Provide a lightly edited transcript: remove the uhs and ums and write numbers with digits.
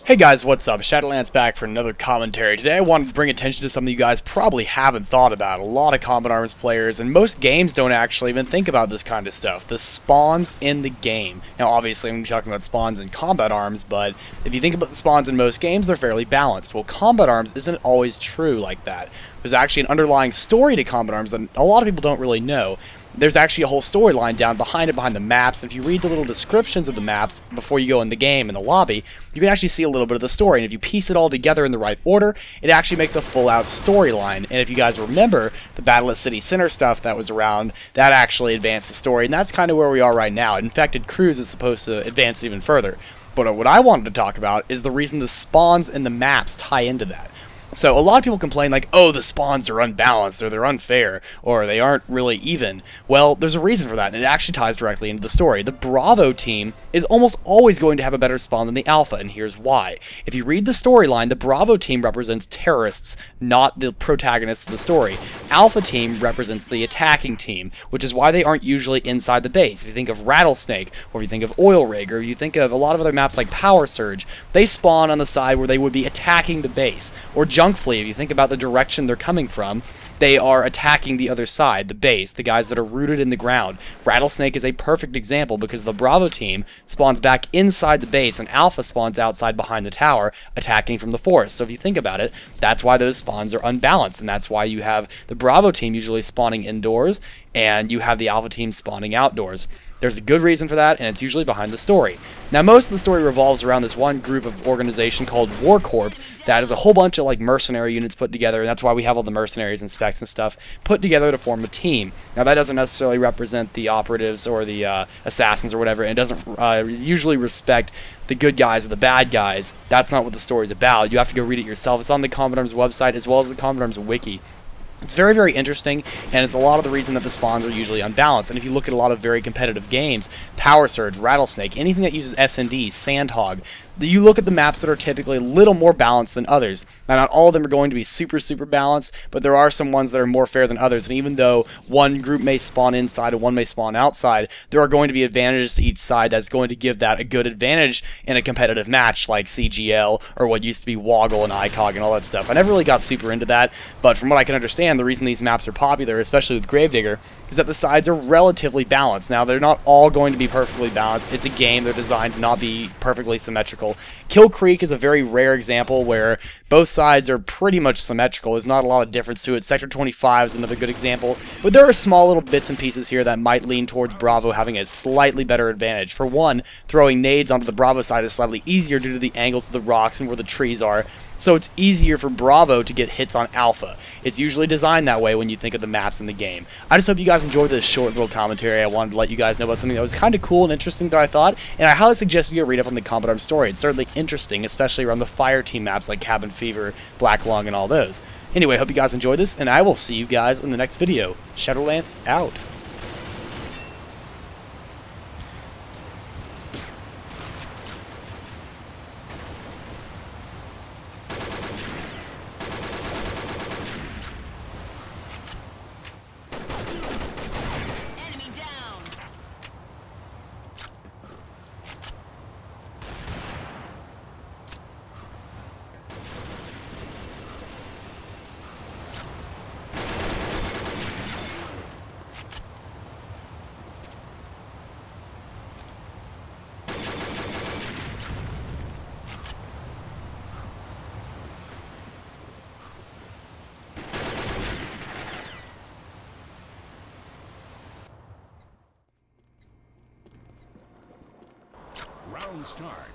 Hey guys, what's up? Shadowlands back for another commentary. Today I wanted to bring attention to something you guys probably haven't thought about. A lot of Combat Arms players, and most games don't actually even think about this kind of stuff. The spawns in the game. Now obviously I'm going to be talking about spawns in Combat Arms, but if you think about the spawns in most games, they're fairly balanced. Well, Combat Arms isn't always true like that. There's actually an underlying story to Combat Arms that a lot of people don't really know. There's actually a whole storyline down behind it, behind the maps, and if you read the little descriptions of the maps before you go in the game, in the lobby, you can actually see a little bit of the story, and if you piece it all together in the right order, it actually makes a full-out storyline. And if you guys remember, the Battle at City Center stuff that was around, that actually advanced the story, and that's kind of where we are right now. Infected Cruise is supposed to advance it even further. But what I wanted to talk about is the reason the spawns and the maps tie into that. So a lot of people complain like, oh, the spawns are unbalanced, or they're unfair, or they aren't really even. Well, there's a reason for that, and it actually ties directly into the story. The Bravo team is almost always going to have a better spawn than the Alpha, and here's why. If you read the storyline, the Bravo team represents terrorists, not the protagonists of the story. Alpha team represents the attacking team, which is why they aren't usually inside the base. If you think of Rattlesnake, or if you think of Oil Rig, or you think of a lot of other maps like Power Surge, they spawn on the side where they would be attacking the base, or Junk Flea, if you think about the direction they're coming from, they are attacking the other side, the base, the guys that are rooted in the ground. Rattlesnake is a perfect example because the Bravo team spawns back inside the base and Alpha spawns outside behind the tower, attacking from the forest. So if you think about it, that's why those spawns are unbalanced, and that's why you have the Bravo team usually spawning indoors and you have the Alpha team spawning outdoors. There's a good reason for that, and it's usually behind the story. Now, most of the story revolves around this one group of organization called War Corp that is a whole bunch of like mercenary units put together, and that's why we have all the mercenaries and specs and stuff put together to form a team. Now, that doesn't necessarily represent the operatives or the assassins or whatever, and it doesn't usually respect the good guys or the bad guys. That's not what the story's about. You have to go read it yourself. It's on the Combat Arms website as well as the Combat Arms wiki. It's very, very interesting, and it's a lot of the reason that the spawns are usually unbalanced. And if you look at a lot of very competitive games, Power Surge, Rattlesnake, anything that uses S&D, Sandhog, you look at the maps that are typically a little more balanced than others. Now, not all of them are going to be super, super balanced, but there are some ones that are more fair than others. And even though one group may spawn inside and one may spawn outside, there are going to be advantages to each side that's going to give that a good advantage in a competitive match like CGL or what used to be Woggle and ICOG and all that stuff. I never really got super into that, but from what I can understand, the reason these maps are popular, especially with Gravedigger, is that the sides are relatively balanced. Now, they're not all going to be perfectly balanced. It's a game. They're designed to not be perfectly symmetrical. Kill Creek is a very rare example where both sides are pretty much symmetrical. There's not a lot of difference to it. Sector 25 is another good example, but there are small little bits and pieces here that might lean towards Bravo having a slightly better advantage. For one, throwing nades onto the Bravo side is slightly easier due to the angles of the rocks and where the trees are, so it's easier for Bravo to get hits on Alpha. It's usually designed that way when you think of the maps in the game. I just hope you guys enjoyed this short little commentary. I wanted to let you guys know about something that was kind of cool and interesting that I thought, and I highly suggest you go read up on the Combat Arms story. It's certainly interesting, especially around the fire team maps like Cabin Fever, Black Lung, and all those. Anyway, hope you guys enjoyed this, and I will see you guys in the next video. Shadowlands out. Round start.